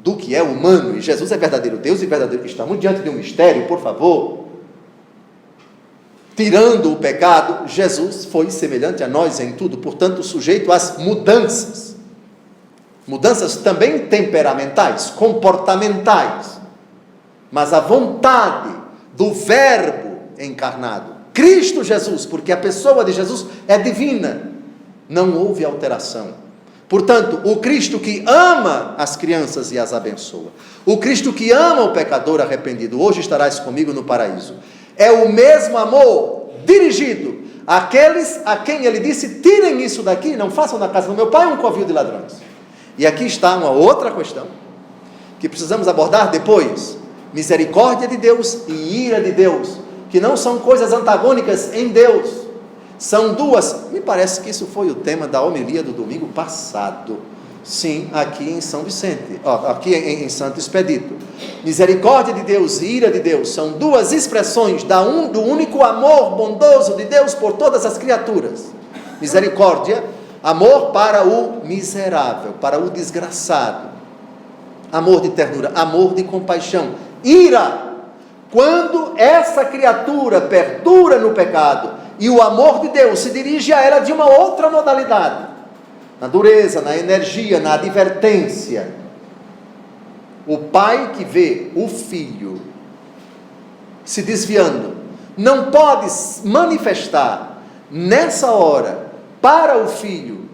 do que é humano. E Jesus é verdadeiro Deus e verdadeiro. Estamos diante de um mistério, por favor. Tirando o pecado, Jesus foi semelhante a nós em tudo, portanto, sujeito às mudanças. Mudanças também temperamentais, comportamentais. Mas a vontade do verbo encarnado, Cristo Jesus, porque a pessoa de Jesus é divina, não houve alteração. Portanto, o Cristo que ama as crianças e as abençoa, o Cristo que ama o pecador arrependido, hoje estarás comigo no paraíso, é o mesmo amor dirigido àqueles a quem ele disse, tirem isso daqui, não façam da casa do meu pai um covil de ladrões. E aqui está uma outra questão, que precisamos abordar depois. Misericórdia de Deus e ira de Deus, que não são coisas antagônicas em Deus, são duas. Me parece que isso foi o tema da homilia do domingo passado, sim, aqui em São Vicente, aqui em Santo Expedito. Misericórdia de Deus e ira de Deus são duas expressões do único amor bondoso de Deus por todas as criaturas. Misericórdia, Amor para o miserável, para o desgraçado. Amor de ternura, amor de compaixão. Ira, quando essa criatura perdura no pecado e o amor de Deus se dirige a ela de uma outra modalidade, na dureza, na energia, na advertência. O pai que vê o filho se desviando não pode manifestar nessa hora para o filho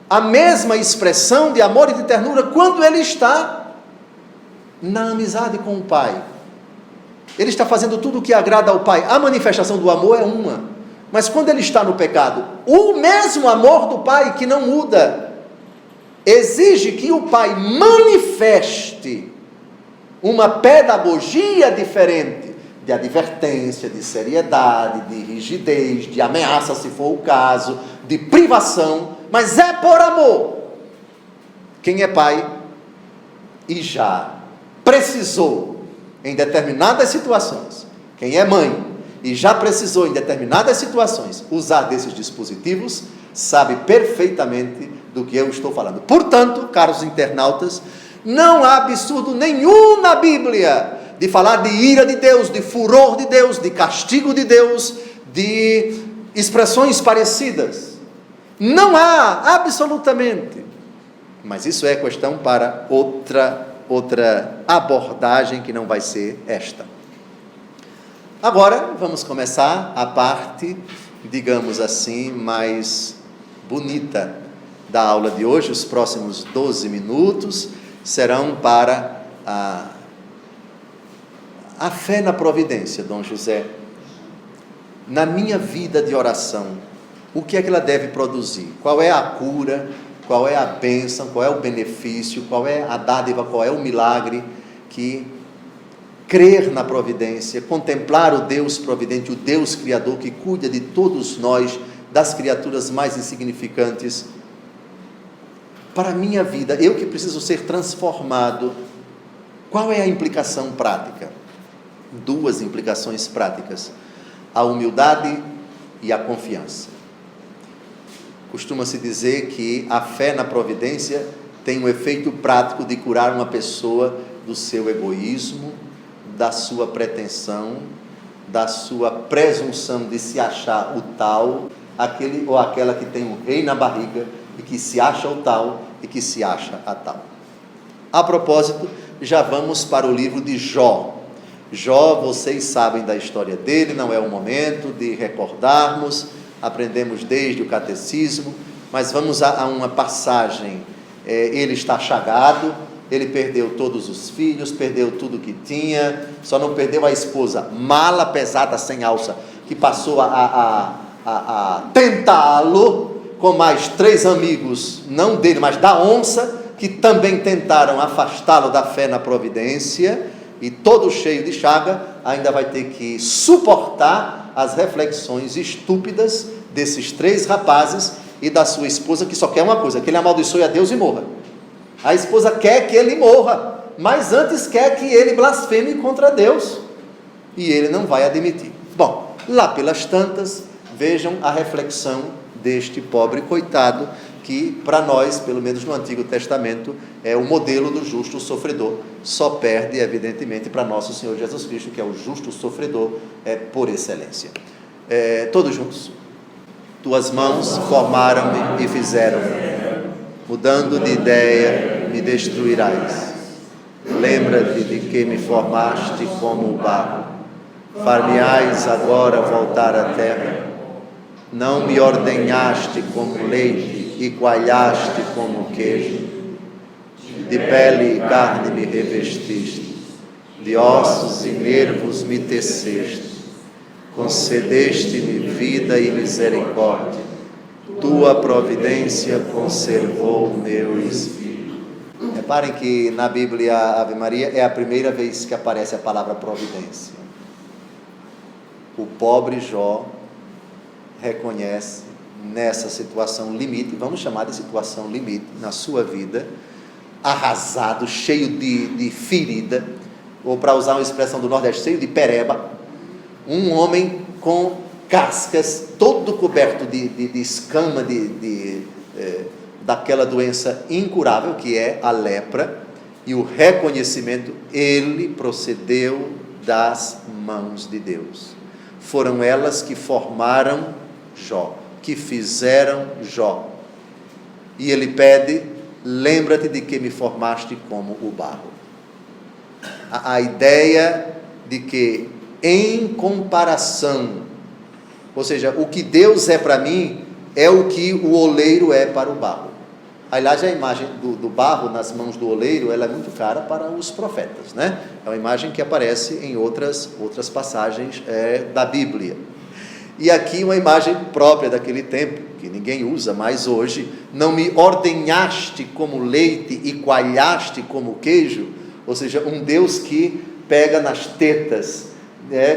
a mesma expressão de amor e de ternura quando ele está na amizade com o pai. Ele está fazendo tudo o que agrada ao pai. A manifestação do amor é uma, mas quando ele está no pecado, o mesmo amor do pai, que não muda, exige que o pai manifeste uma pedagogia diferente, de advertência, de seriedade, de rigidez, de ameaça, se for o caso, de privação, mas é por amor. Quem é pai e já precisou em determinadas situações, quem é mãe e já precisou em determinadas situações usar desses dispositivos, sabe perfeitamente do que eu estou falando. Portanto, caros internautas, não há absurdo nenhum na Bíblia de falar de ira de Deus, de furor de Deus, de castigo de Deus, de expressões parecidas. Não há, absolutamente. Mas isso é questão para outra abordagem, que não vai ser esta. Agora, vamos começar a parte, digamos assim, mais bonita da aula de hoje. Os próximos 12 minutos serão para a fé na providência. Dom José, na minha vida de oração, o que é que ela deve produzir? Qual é a cura? Qual é a bênção? Qual é o benefício? Qual é a dádiva? Qual é o milagre que crer na providência, contemplar o Deus providente, o Deus criador que cuida de todos nós, das criaturas mais insignificantes, para a minha vida, eu que preciso ser transformado, qual é a implicação prática? Duas implicações práticas: a humildade e a confiança. Costuma-se dizer que a fé na providência tem um efeito prático de curar uma pessoa do seu egoísmo, da sua pretensão, da sua presunção de se achar o tal, aquele ou aquela que tem um rei na barriga e que se acha o tal e que se acha a tal. A propósito, já vamos para o livro de Jó. Jó, vocês sabem da história dele, não é o momento de recordarmos, aprendemos desde o catecismo, mas vamos a uma passagem. Ele está chagado, ele perdeu todos os filhos, perdeu tudo que tinha, só não perdeu a esposa, mala pesada sem alça, que passou a tentá-lo, com mais 3 amigos, não dele, mas da onça, que também tentaram afastá-lo da fé na providência, e todo cheio de chaga, ainda vai ter que suportar as reflexões estúpidas desses 3 rapazes e da sua esposa, que só quer uma coisa, que ele amaldiçoe a Deus e morra. A esposa quer que ele morra, mas antes quer que ele blasfeme contra Deus, e ele não vai admitir. Bom, lá pelas tantas, vejam a reflexão deste pobre coitado, que para nós, pelo menos no Antigo Testamento, é o modelo do justo sofredor. Só perde, evidentemente, para nosso Senhor Jesus Cristo, que é o justo sofredor por excelência. Todos juntos. Tuas mãos formaram-me e fizeram-me. Mudando de ideia, me destruirás. Lembra-te de que me formaste como o barro. Far-me-ás agora voltar à terra. Não me ordenhaste como leite e coalhaste como queijo. De pele e carne me revestiste, de ossos e nervos me teceste. Concedeste-me vida e misericórdia. Tua providência conservou o meu espírito. Reparem que na Bíblia Ave Maria é a primeira vez que aparece a palavra providência. O pobre Jó reconhece nessa situação limite, vamos chamar de situação limite, na sua vida, arrasado, cheio de ferida, ou para usar uma expressão do Nordeste, cheio de pereba, um homem com cascas, todo coberto de escama, de daquela doença incurável que é a lepra, e o reconhecimento, ele procedeu das mãos de Deus. Foram elas que formaram Jó, que fizeram Jó. E ele pede: lembra-te de que me formaste como o barro. A ideia de que, em comparação, ou seja, o que Deus é para mim é o que o oleiro é para o barro. Aliás, a imagem do barro nas mãos do oleiro, ela é muito cara para os profetas, né? É uma imagem que aparece em outras passagens da Bíblia. E aqui uma imagem própria daquele tempo, que ninguém usa mais hoje: não me ordenhaste como leite e coalhaste como queijo. Ou seja, um Deus que pega nas tetas,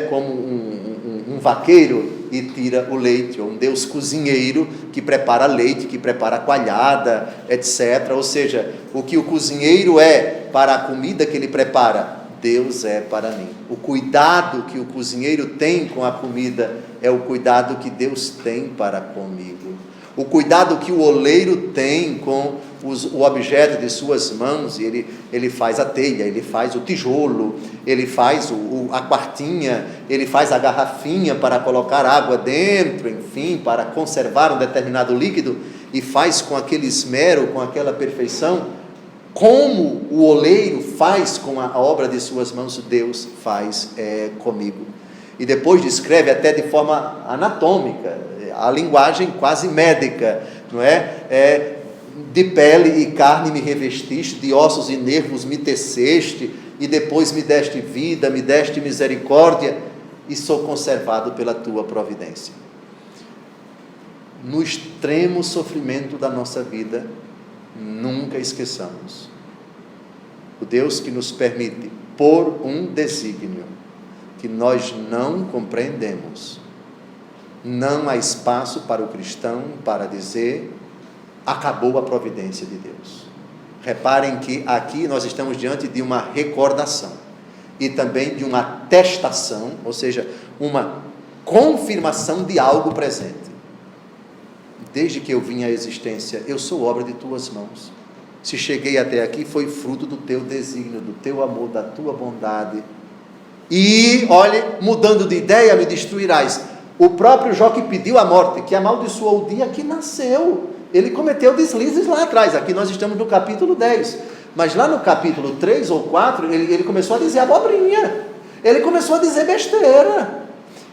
como um vaqueiro, e tira o leite, ou um Deus cozinheiro que prepara leite, que prepara coalhada, etc. Ou seja, o que o cozinheiro é para a comida que ele prepara, Deus é para mim. O cuidado que o cozinheiro tem com a comida é o cuidado que Deus tem para comigo. O cuidado que o oleiro tem com o objeto de suas mãos, e ele faz a telha, ele faz o tijolo, ele faz a quartinha, ele faz a garrafinha para colocar água dentro, enfim, para conservar um determinado líquido, e faz com aquele esmero, com aquela perfeição. Como o oleiro faz com a obra de suas mãos, Deus faz comigo. E depois descreve até de forma anatômica, a linguagem quase médica, não é? De pele e carne me revestiste, de ossos e nervos me teceste, e depois me deste vida, me deste misericórdia, e sou conservado pela tua providência. No extremo sofrimento da nossa vida, nunca esqueçamos o Deus que nos permite, por um desígnio que nós não compreendemos. Não há espaço para o cristão para dizer: acabou a providência de Deus. Reparem que aqui nós estamos diante de uma recordação e também de uma atestação, ou seja, uma confirmação de algo presente. Desde que eu vim à existência, eu sou obra de tuas mãos. Se cheguei até aqui, foi fruto do teu desígnio, do teu amor, da tua bondade. E, olhe, mudando de ideia, me destruirás. O próprio Jó, que pediu a morte, que amaldiçoou o dia que nasceu, ele cometeu deslizes lá atrás. Aqui nós estamos no capítulo 10, mas lá no capítulo 3 ou 4, ele começou a dizer abobrinha, ele começou a dizer besteira,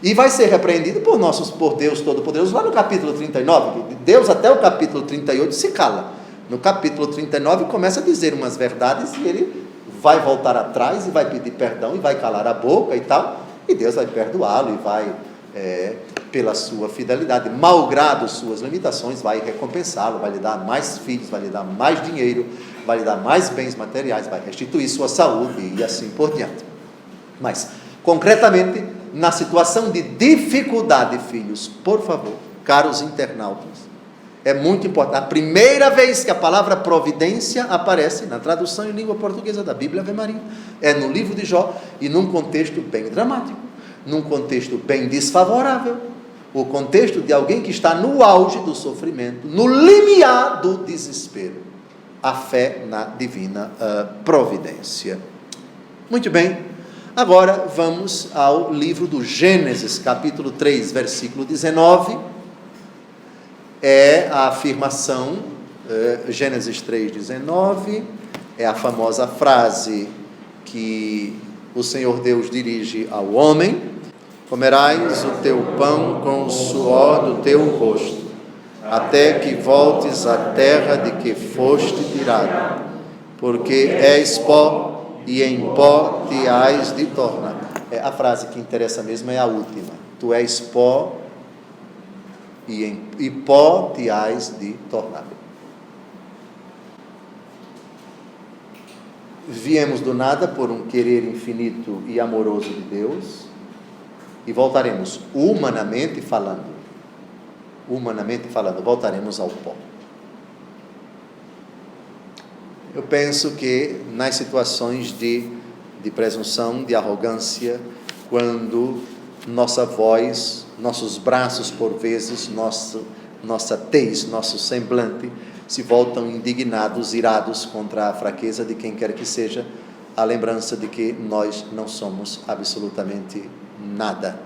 e vai ser repreendido por Deus Todo-Poderoso. Lá no capítulo 39, Deus até o capítulo 38 se cala. No capítulo 39 começa a dizer umas verdades, e ele vai voltar atrás e vai pedir perdão, e vai calar a boca e tal, e Deus vai perdoá-lo, e vai, pela sua fidelidade, malgrado suas limitações, vai recompensá-lo, vai lhe dar mais filhos, vai lhe dar mais dinheiro, vai lhe dar mais bens materiais, vai restituir sua saúde, e assim por diante. Mas, concretamente, na situação de dificuldade, filhos, por favor, caros internautas, é muito importante. A primeira vez que a palavra providência aparece na tradução em língua portuguesa da Bíblia Ave Maria é no livro de Jó, e num contexto bem dramático, num contexto bem desfavorável, o contexto de alguém que está no auge do sofrimento, no limiar do desespero. A fé na divina providência. Muito bem, agora vamos ao livro do Gênesis, capítulo 3, versículo 19, é a afirmação, Gênesis 3, 19, é a famosa frase que o Senhor Deus dirige ao homem: comerás o teu pão com o suor do teu rosto, até que voltes à terra de que foste tirado, porque és pó, e em pó te hás de tornar. A frase que interessa mesmo é a última: tu és pó, e pó te hás de tornar. Viemos do nada por um querer infinito e amoroso de Deus, e voltaremos humanamente falando, voltaremos ao pó. Eu penso que nas situações de presunção, de arrogância, quando nossa voz, nossos braços, por vezes, nossa tez, nosso semblante, se voltam indignados, irados contra a fraqueza de quem quer que seja, a lembrança de que nós não somos absolutamente nada.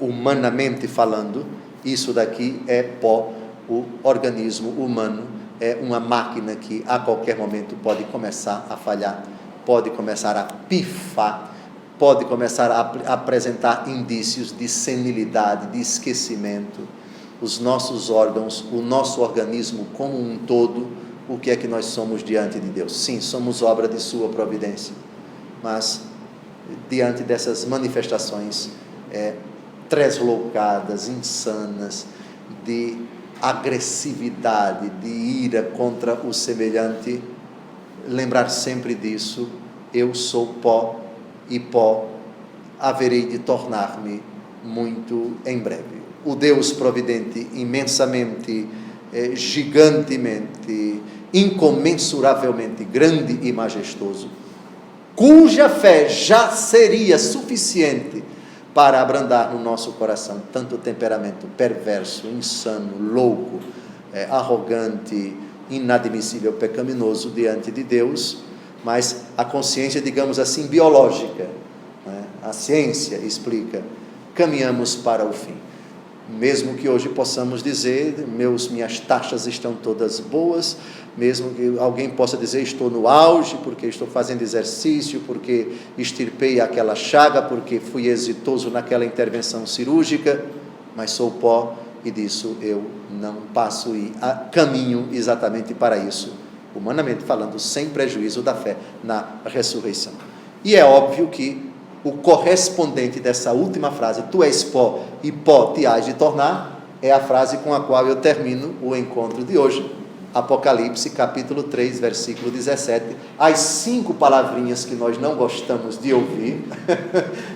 Humanamente falando, isso daqui é pó. O organismo humano é uma máquina que a qualquer momento pode começar a falhar, pode começar a pifar, pode começar a apresentar indícios de senilidade, de esquecimento. Os nossos órgãos, o nosso organismo como um todo, o que é que nós somos diante de Deus? Sim, somos obra de sua providência, mas diante dessas manifestações tresloucadas, insanas, de agressividade, de ira contra o semelhante, lembrar sempre disso: eu sou pó, e pó haverei de tornar-me muito em breve. O Deus providente, imensamente, gigantemente, incomensuravelmente grande e majestoso, cuja fé já seria suficiente para abrandar no nosso coração tanto temperamento perverso, insano, louco, arrogante, inadmissível, pecaminoso diante de Deus, mas a consciência, digamos assim, biológica, né? A ciência explica, caminhamos para o fim. Mesmo que hoje possamos dizer, minhas taxas estão todas boas, mesmo que alguém possa dizer, estou no auge, porque estou fazendo exercício, porque extirpei aquela chaga, porque fui exitoso naquela intervenção cirúrgica, mas sou pó, e disso eu não passo e caminho exatamente para isso, humanamente falando, sem prejuízo da fé na ressurreição. E é óbvio que o correspondente dessa última frase, tu és pó e pó te hás de tornar, é a frase com a qual eu termino o encontro de hoje. Apocalipse, capítulo 3, versículo 17, as 5 palavrinhas que nós não gostamos de ouvir,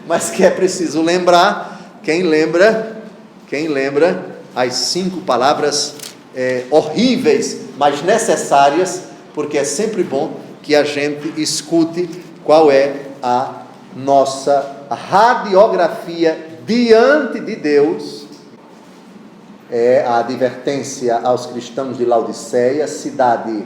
mas que é preciso lembrar. Quem lembra as 5 palavras horríveis, mas necessárias, porque é sempre bom que a gente escute qual é a nossa radiografia diante de Deus. É a advertência aos cristãos de Laodiceia, cidade,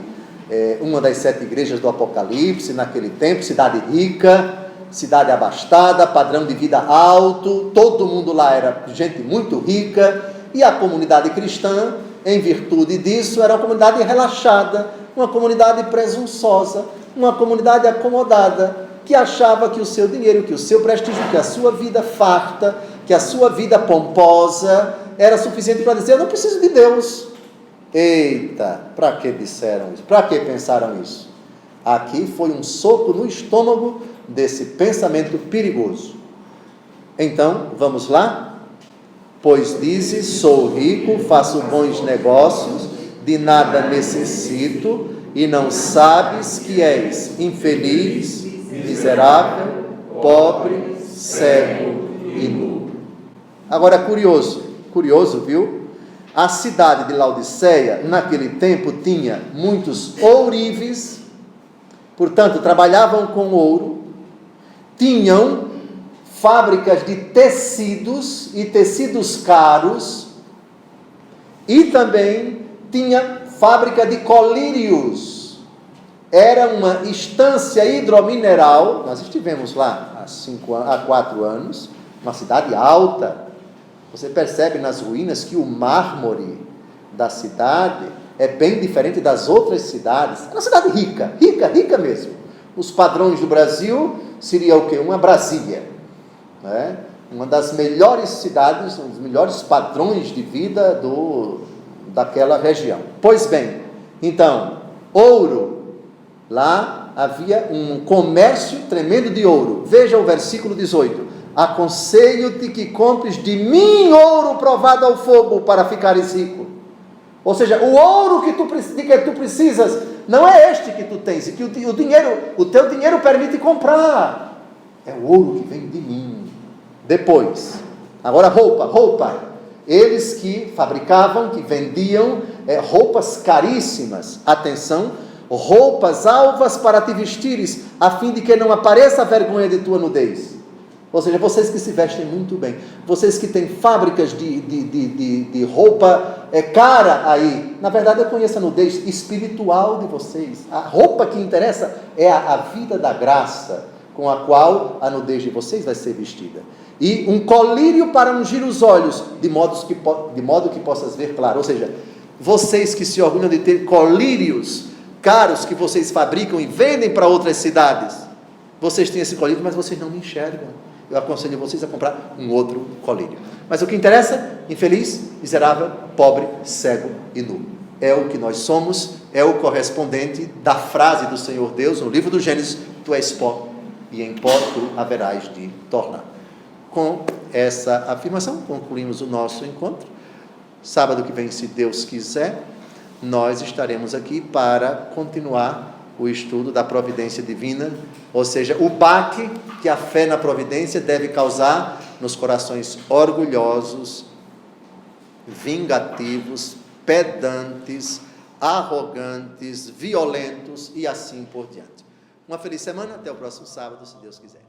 uma das 7 igrejas do Apocalipse naquele tempo, cidade rica, cidade abastada, padrão de vida alto, todo mundo lá era gente muito rica, e a comunidade cristã, em virtude disso, era uma comunidade relaxada, uma comunidade presunçosa, uma comunidade acomodada, que achava que o seu dinheiro, que o seu prestígio, que a sua vida farta, que a sua vida pomposa era suficiente para dizer, eu não preciso de Deus. Eita, para que disseram isso? Para que pensaram isso? Aqui foi um soco no estômago desse pensamento perigoso. Então, vamos lá? Pois dizes, sou rico, faço bons negócios, de nada necessito, e não sabes que és infeliz, miserável, pobre, cego e nu. Agora, curioso, viu? A cidade de Laodiceia, naquele tempo, tinha muitos ourives, portanto, trabalhavam com ouro, tinham fábricas de tecidos, e tecidos caros, e também tinha fábrica de colírios. Era uma estância hidromineral, nós estivemos lá há 4 anos, uma cidade alta. Você percebe nas ruínas que o mármore da cidade é bem diferente das outras cidades. É uma cidade rica mesmo. Os padrões do Brasil seria o quê? Uma Brasília, né? Uma das melhores cidades, um dos melhores padrões de vida daquela região. Pois bem, então, ouro, lá havia um comércio tremendo de ouro. Veja o versículo 18. Aconselho-te que compres de mim ouro provado ao fogo para ficares rico. Ou seja, o ouro que tu precisas não é este que tu tens, e que o teu dinheiro permite comprar. É o ouro que vem de mim. Depois, agora roupa. Eles que fabricavam, que vendiam roupas caríssimas. Atenção, roupas alvas para te vestires, a fim de que não apareça a vergonha de tua nudez. Ou seja, vocês que se vestem muito bem, vocês que têm fábricas de roupa cara aí. Na verdade, eu conheço a nudez espiritual de vocês. A roupa que interessa é a vida da graça, com a qual a nudez de vocês vai ser vestida. E um colírio para ungir os olhos, de modo que possas ver claro. Ou seja, vocês que se orgulham de ter colírios caros que vocês fabricam e vendem para outras cidades, vocês têm esse colírio, mas vocês não me enxergam. Eu aconselho vocês a comprar um outro colírio. Mas o que interessa? Infeliz, miserável, pobre, cego e nu. É o que nós somos, é o correspondente da frase do Senhor Deus no livro do Gênesis: tu és pó, e em pó tu haverás de tornar. Com essa afirmação, concluímos o nosso encontro. Sábado que vem, se Deus quiser, nós estaremos aqui para continuar o estudo da providência divina, ou seja, o baque que a fé na providência deve causar nos corações orgulhosos, vingativos, pedantes, arrogantes, violentos e assim por diante. Uma feliz semana, até o próximo sábado, se Deus quiser.